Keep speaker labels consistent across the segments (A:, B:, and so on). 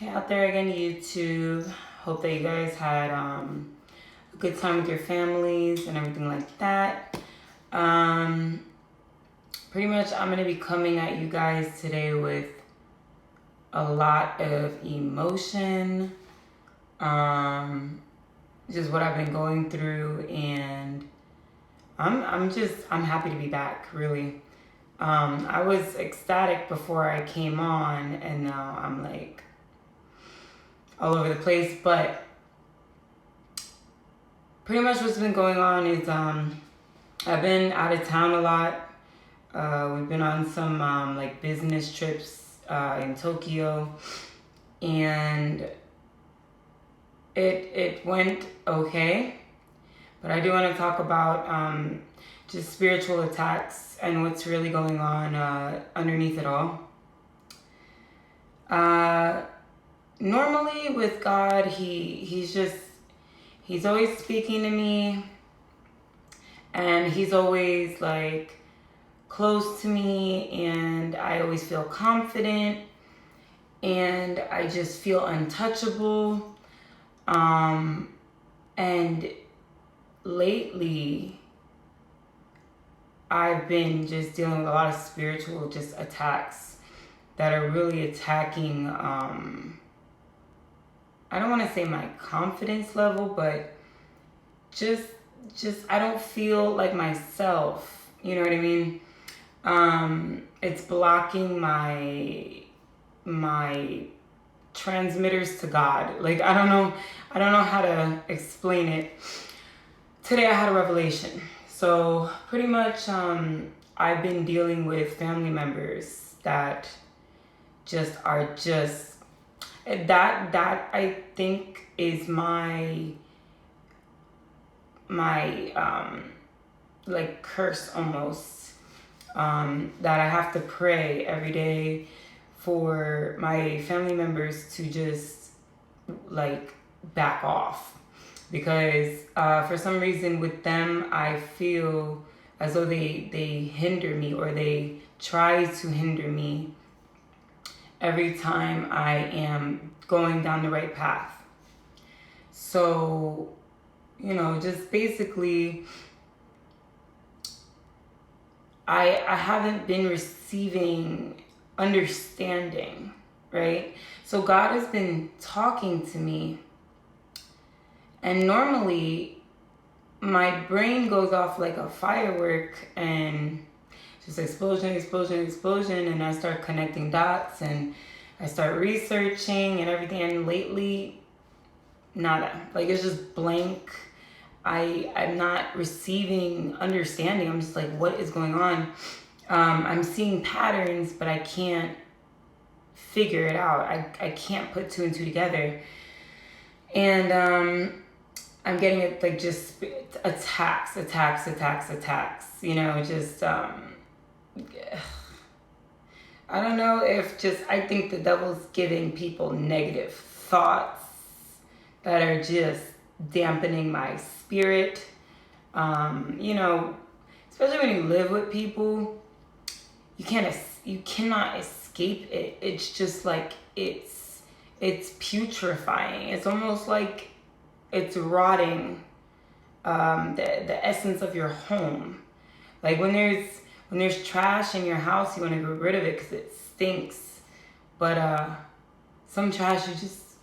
A: Okay, out there again, YouTube. Hope that you guys had a good time with your families and everything like that. Pretty much, I'm gonna be coming at you guys today with a lot of emotion, just what I've been going through, and I'm happy to be back. Really, I was ecstatic before I came on, and now I'm like all over the place. But pretty much what's been going on is I've been out of town a lot. We've been on some like business trips in Tokyo, and it went okay. But I do want to talk about just spiritual attacks and what's really going on underneath it all. Normally with God, he's always speaking to me, and he's always like close to me, and I always feel confident, and I just feel untouchable. And lately I've been just dealing with a lot of spiritual just attacks that are really attacking I don't want to say my confidence level, but just I don't feel like myself, you know what I mean? It's blocking my transmitters to God. Like I don't know how to explain it. Today I had a revelation. So pretty much I've been dealing with family members that just are just that I think is my like curse almost, that I have to pray every day for my family members to just like back off, because for some reason with them I feel as though they hinder me, or they try to hinder me every time I am going down the right path. So, you know, just basically I haven't been receiving understanding, right? So God has been talking to me, and normally my brain goes off like a firework and just explosion, and I start connecting dots and I start researching and everything, and lately nada. Like it's just blank. I'm not receiving understanding. I'm just like, what is going on? I'm seeing patterns, but I can't figure it out. I can't put two and two together. And I'm getting it like just attacks, you know, just I don't know if just, I think the devil's giving people negative thoughts that are just dampening my spirit. You know, especially when you live with people, you cannot escape it. It's just like, it's putrefying. It's almost like it's rotting the essence of your home. Like when there's trash in your house, you want to get rid of it because it stinks. But some trash you just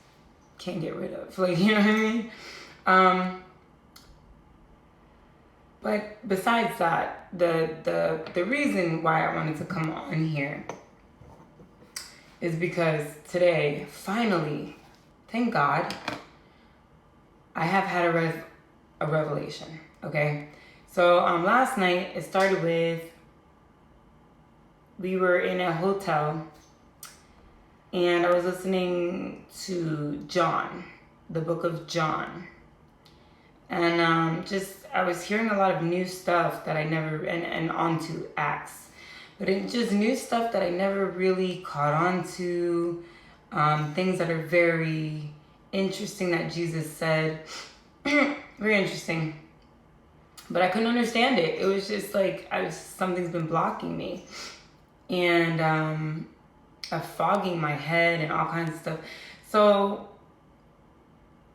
A: can't get rid of. Like, you know what I mean? But besides that, the reason why I wanted to come on here is because today, finally, thank God, I have had a revelation. Okay, so last night it started with, we were in a hotel and I was listening to John, the book of John, and I was hearing a lot of new stuff that I never, and onto Acts, but it just new stuff that I never really caught on to, things that are very interesting that Jesus said, very interesting, but I couldn't understand it. It was just like something's been blocking me, and fogging my head and all kinds of stuff. So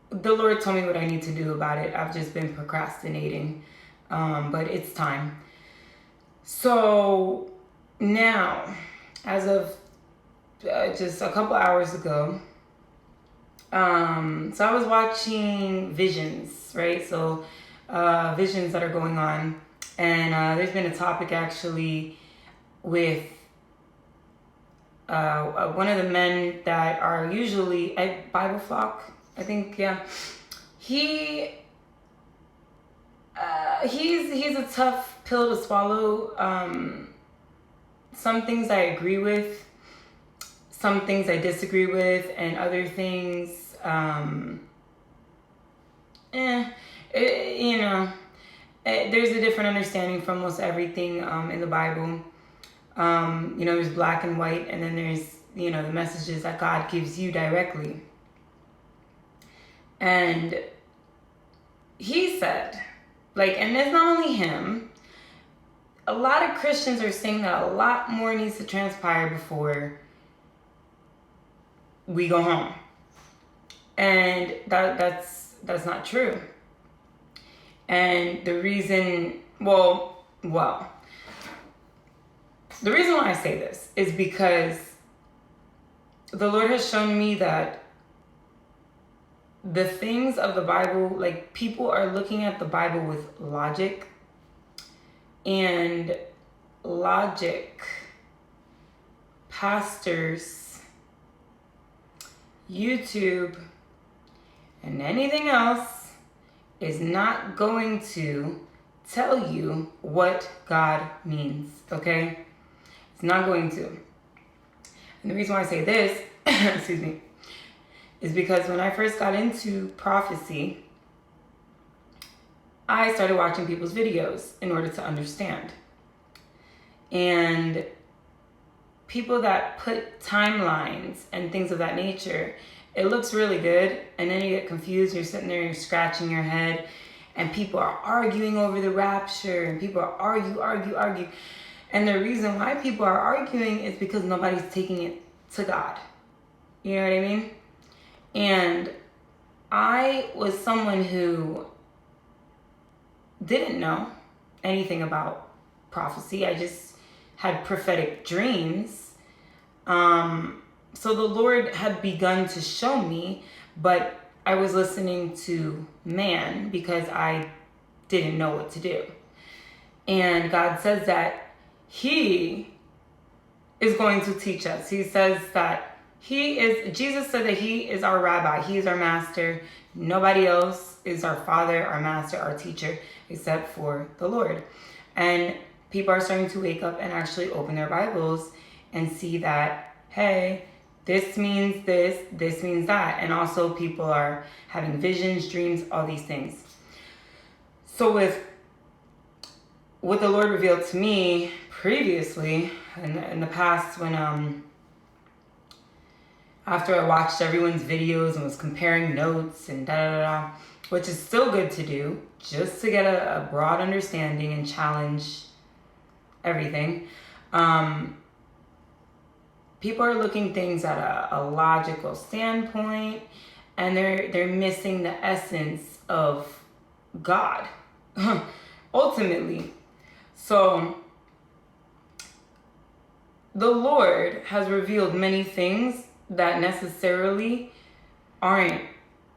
A: the Lord told me what I need to do about it. I've just been procrastinating, but it's time. So now, as of just a couple hours ago, so I was watching visions, right? So visions that are going on, and there's been a topic actually with one of the men that are usually at Bible Flock, I think, yeah. He's a tough pill to swallow. Some things I agree with, some things I disagree with, and other things, there's a different understanding from almost everything in the Bible. There's black and white, and then there's, the messages that God gives you directly. And he said, and it's not only him, a lot of Christians are saying that a lot more needs to transpire before we go home. And that's not true. And the reason, the reason why I say this is because the Lord has shown me that the things of the Bible, people are looking at the Bible with logic, and logic, pastors, YouTube, and anything else is not going to tell you what God means, okay? It's not going to. And the reason why I say this, excuse me, is because when I first got into prophecy, I started watching people's videos in order to understand. And people that put timelines and things of that nature, it looks really good, and then you get confused, you're sitting there, you're scratching your head, and people are arguing over the rapture, and people are argue. And the reason why people are arguing is because nobody's taking it to God. You know what I mean? And I was someone who didn't know anything about prophecy. I just had prophetic dreams. So the Lord had begun to show me, but I was listening to man because I didn't know what to do. And God says that He is going to teach us. He says that Jesus said that He is our rabbi. He is our master. Nobody else is our father, our master, our teacher, except for the Lord. And people are starting to wake up and actually open their Bibles and see that, hey, this means this means that. And also people are having visions, dreams, all these things. So with what the Lord revealed to me previously in the past, when after I watched everyone's videos and was comparing notes and which is still good to do, just to get a broad understanding and challenge everything. People are looking things at a logical standpoint, and they're missing the essence of God, ultimately. So the Lord has revealed many things that necessarily aren't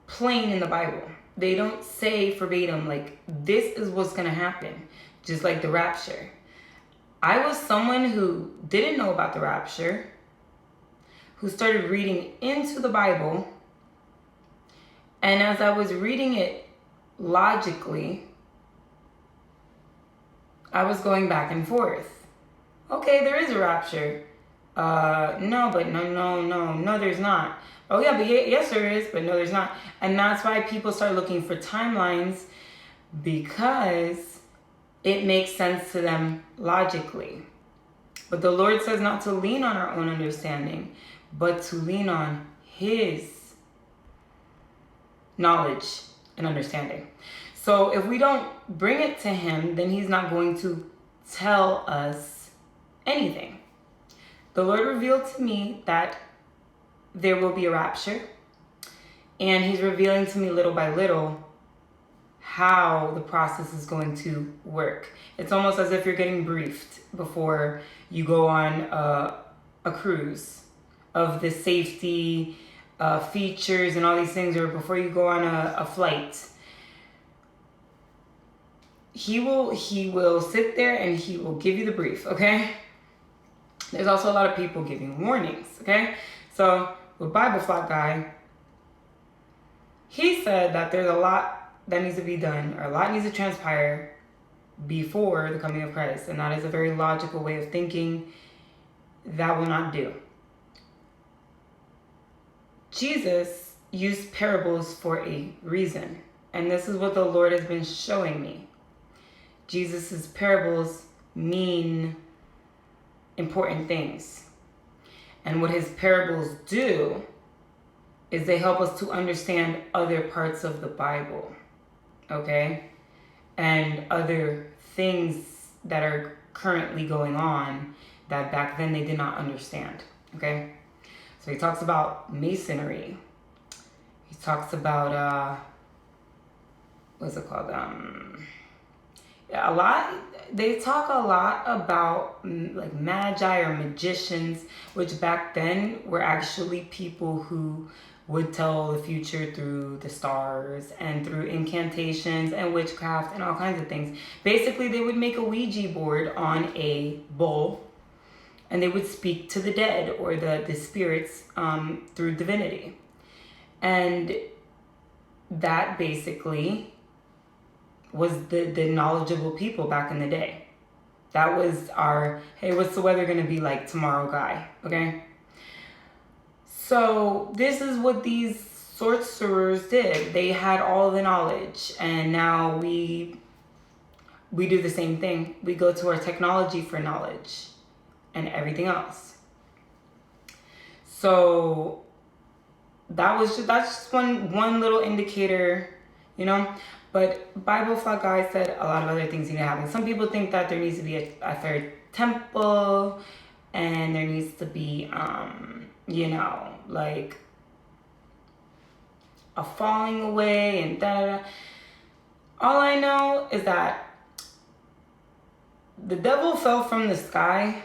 A: plain in the Bible. They don't say verbatim, this is what's going to happen, just like the rapture. I was someone who didn't know about the rapture, who started reading into the Bible, and as I was reading it logically, I was going back and forth. Okay, there is a rapture. No, there's not. Oh yeah, but yes there is, but no there's not. And that's why people start looking for timelines, because it makes sense to them logically. But the Lord says not to lean on our own understanding, but to lean on His knowledge and understanding. So if we don't bring it to Him, then He's not going to tell us anything. The Lord revealed to me that there will be a rapture. And he's revealing to me little by little how the process is going to work. It's almost as if you're getting briefed before you go on a cruise of the safety features and all these things, or before you go on a flight. He will sit there and he will give you the brief, okay? There's also a lot of people giving warnings, okay? So with Bible Flock Guy, he said that there's a lot that needs to be done, or a lot needs to transpire before the coming of Christ. And that is a very logical way of thinking. That will not do. Jesus used parables for a reason. And this is what the Lord has been showing me. Jesus' parables mean important things. And what his parables do is they help us to understand other parts of the Bible, okay? And other things that are currently going on that back then they did not understand, okay? So he talks about masonry. He talks about, what's it called? They talk a lot about like magi or magicians, which back then were actually people who would tell the future through the stars and through incantations and witchcraft and all kinds of things. Basically, they would make a Ouija board on a bowl and they would speak to the dead or the spirits through divinity. And that basically was the knowledgeable people back in the day. That was our, hey, what's the weather going to be like tomorrow guy, okay? So this is what these sorcerers did. They had all the knowledge, and now we do the same thing. We go to our technology for knowledge and everything else. So that's just one little indicator, you know. But Bible Flock Guy said a lot of other things need to happen. Some people think that there needs to be a third temple, and there needs to be, you know, like a falling away and da. All I know is that the devil fell from the sky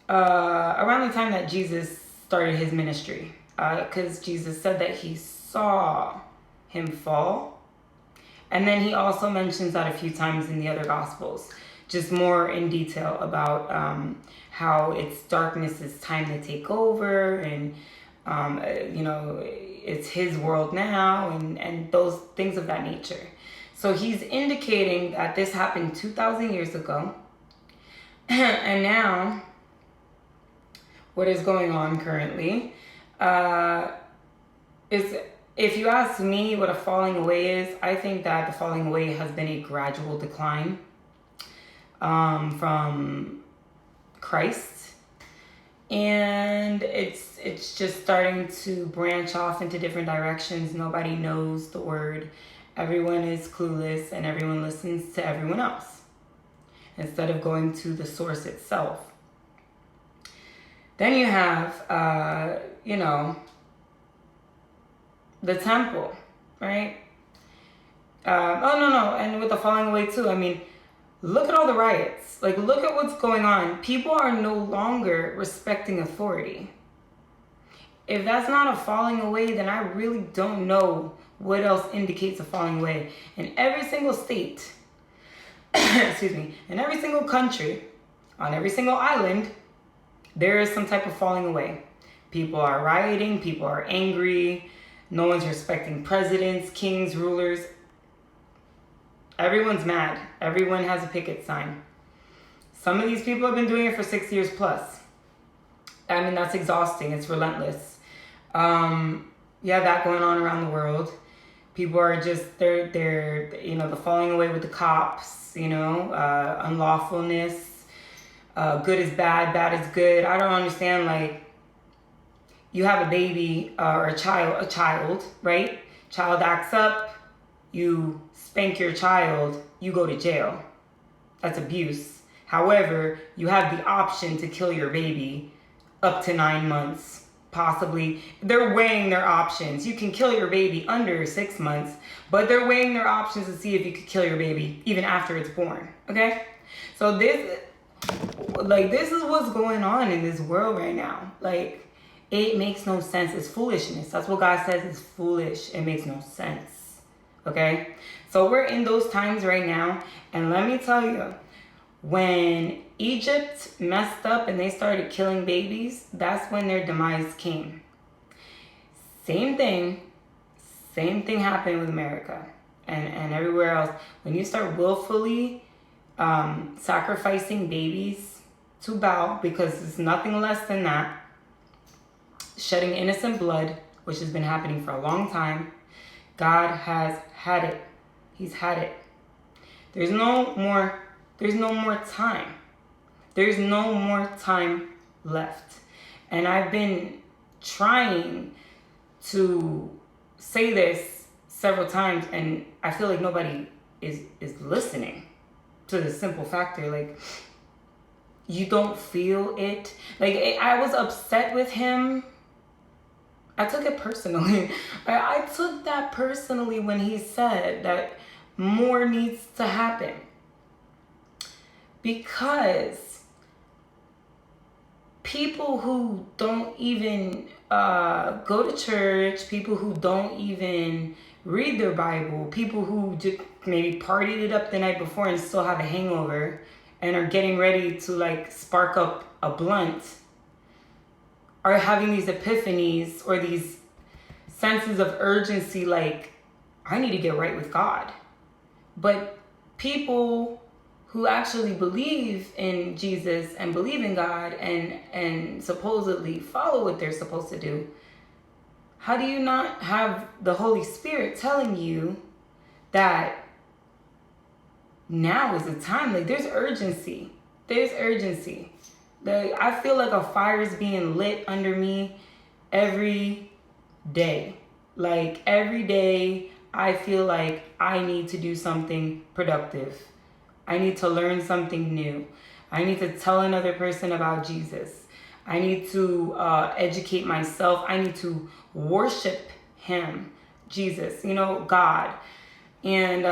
A: around the time that Jesus started his ministry, because Jesus said that he saw him fall. And then he also mentions that a few times in the other Gospels, just more in detail about how it's darkness's time to take over, and you know, it's his world now, and those things of that nature. So he's indicating that this happened 2,000 years ago, and now what is going on currently is, if you ask me what a falling away is, I think that the falling away has been a gradual decline from Christ, and it's just starting to branch off into different directions. Nobody knows the word. Everyone is clueless, and everyone listens to everyone else instead of going to the source itself. Then you have, you know, the temple, right? And with the falling away too. I mean, look at all the riots. Like, look at what's going on. People are no longer respecting authority. If that's not a falling away, then I really don't know what else indicates a falling away. In every single state, excuse me, in every single country, on every single island, there is some type of falling away. People are rioting, people are angry, no one's respecting presidents, kings, rulers. Everyone's mad. Everyone has a picket sign. Some of these people have been doing it for 6 years plus. I mean, that's exhausting. It's relentless. You have that going on around the world. People are just, they're you know, the falling away with the cops, you know, unlawfulness. Good is bad, bad is good. I don't understand, like, you have a baby or a child, right? Child acts up, you spank your child, you go to jail. That's abuse. However, you have the option to kill your baby up to 9 months possibly, they're weighing their options. You can kill your baby under 6 months, but they're weighing their options to see if you could kill your baby even after it's born. Okay? So this is what's going on in this world right now. Like, it makes no sense. It's foolishness. That's what God says is foolish. It makes no sense. Okay? So we're in those times right now. And let me tell you, when Egypt messed up and they started killing babies, that's when their demise came. Same thing happened with America and everywhere else. When you start willfully sacrificing babies to Baal, because it's nothing less than that, shedding innocent blood, which has been happening for a long time, God has had it. He's had it. There's no more time. There's no more time left. And I've been trying to say this several times, and I feel like nobody is listening to the simple factor. Like, you don't feel it. Like, I was upset with him. I took it personally. I took that personally when he said that more needs to happen. Because people who don't even go to church, people who don't even read their Bible, people who just maybe partied it up the night before and still have a hangover and are getting ready to like spark up a blunt, are having these epiphanies or these senses of urgency, like, I need to get right with God. But people who actually believe in Jesus and believe in God and supposedly follow what they're supposed to do, how do you not have the Holy Spirit telling you that now is the time? Like, there's urgency. There's urgency. I feel like a fire is being lit under me every day. Like, every day I feel like I need to do something productive. I need to learn something new. I need to tell another person about Jesus. I need to educate myself. I need to worship him, Jesus, God. And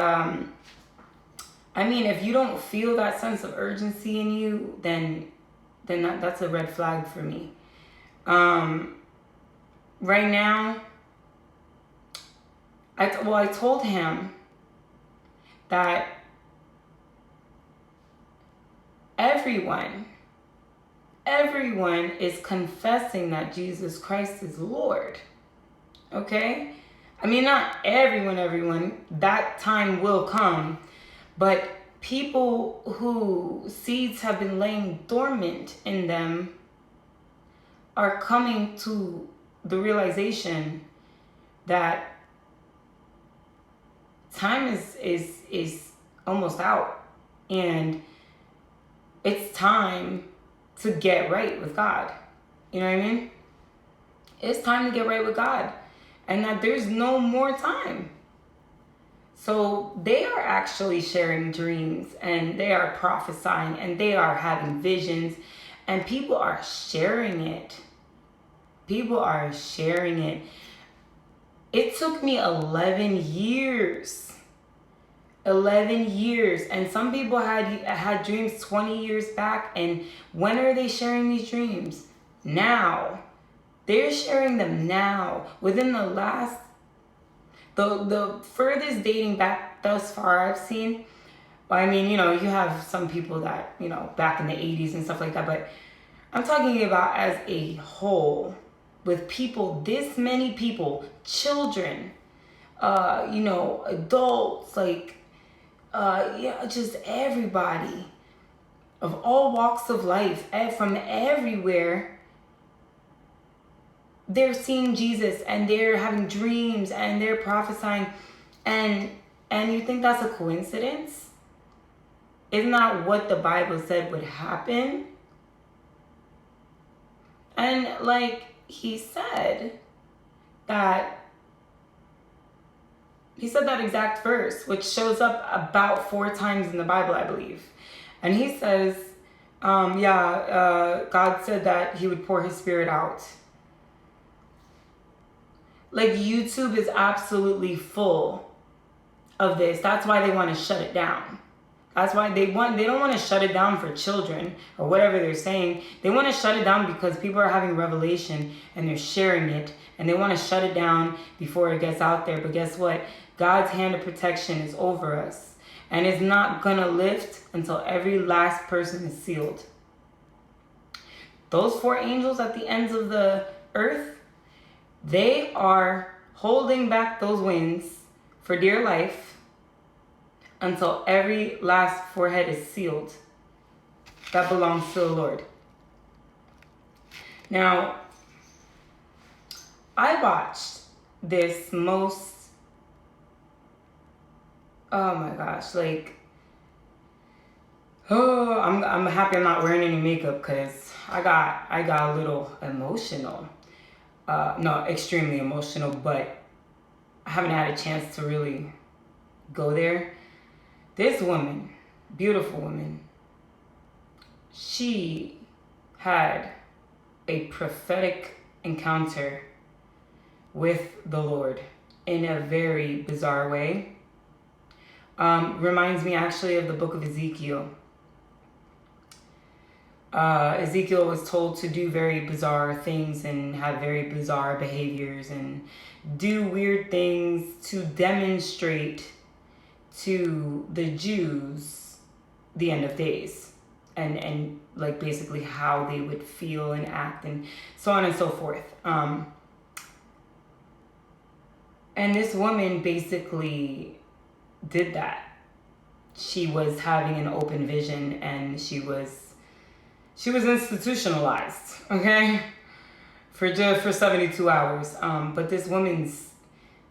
A: I mean, if you don't feel that sense of urgency in you, then that's a red flag for me. Right now, I told him that everyone is confessing that Jesus Christ is Lord. Okay? I mean, not everyone. That time will come. But people who seeds have been laying dormant in them are coming to the realization that time is almost out, and it's time to get right with God. You know what I mean? It's time to get right with God, and that there's no more time. So they are actually sharing dreams, and they are prophesying, and they are having visions, and people are sharing it. People are sharing it. It took me 11 years. 11 years. And some people had dreams 20 years back. And when are they sharing these dreams? Now. They're sharing them now. Within the last, the furthest dating back thus far I've seen. I mean, you have some people that, back in the 80s and stuff like that. But I'm talking about as a whole. With people, this many people, children, adults, like, just everybody of all walks of life, from everywhere, they're seeing Jesus and they're having dreams and they're prophesying, and you think that's a coincidence? Isn't that what the Bible said would happen? And like, he said that exact verse, which shows up about 4 times in the Bible, I believe. And he says, God said that he would pour his spirit out. Like, YouTube is absolutely full of this. That's why they want to shut it down. That's why they don't want to shut it down for children or whatever they're saying. They want to shut it down because people are having revelation and they're sharing it, and they want to shut it down before it gets out there. But guess what? God's hand of protection is over us, and it's not going to lift until every last person is sealed. Those 4 angels at the ends of the earth, they are holding back those winds for dear life until every last forehead is sealed. That belongs to the Lord. Now, I watched this most, oh my gosh, like, oh, I'm happy I'm not wearing any makeup because I got a little emotional. No, extremely emotional, but I haven't had a chance to really go there. This woman, beautiful woman, she had a prophetic encounter with the Lord in a very bizarre way. Reminds me actually of the book of Ezekiel. Ezekiel was told to do very bizarre things and have very bizarre behaviors and do weird things to demonstrate to the Jews the end of days and like basically how they would feel and act and so on and so forth. And this woman basically did that. She was having an open vision and she was institutionalized, okay, for 72 hours. But this woman's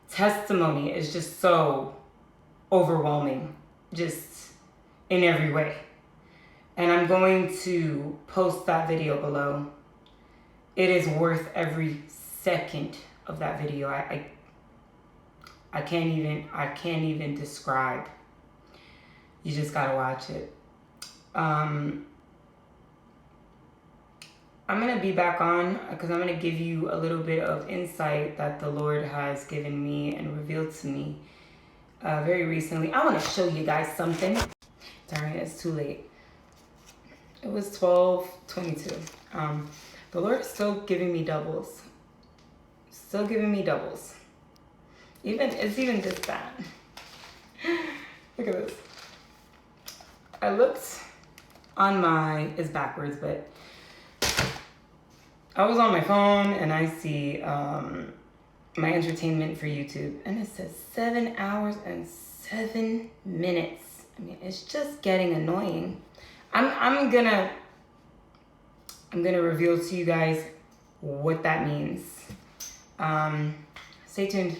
A: testimony is just so overwhelming, just in every way. And I'm going to post that video below. It is worth every second of that video. I can't even describe. You just gotta watch it. I'm gonna be back on because I'm gonna give you a little bit of insight that the Lord has given me and revealed to me very recently. I want to show you guys something. Darn it, it's too late. It was 12:22. The Lord is still giving me doubles. Still giving me doubles. It's even this bad. Look at this. I looked on it's backwards, but I was on my phone and I see my entertainment for YouTube, and it says 7 hours and 7 minutes. I mean, it's just getting annoying. I'm gonna reveal to you guys what that means. Stay tuned.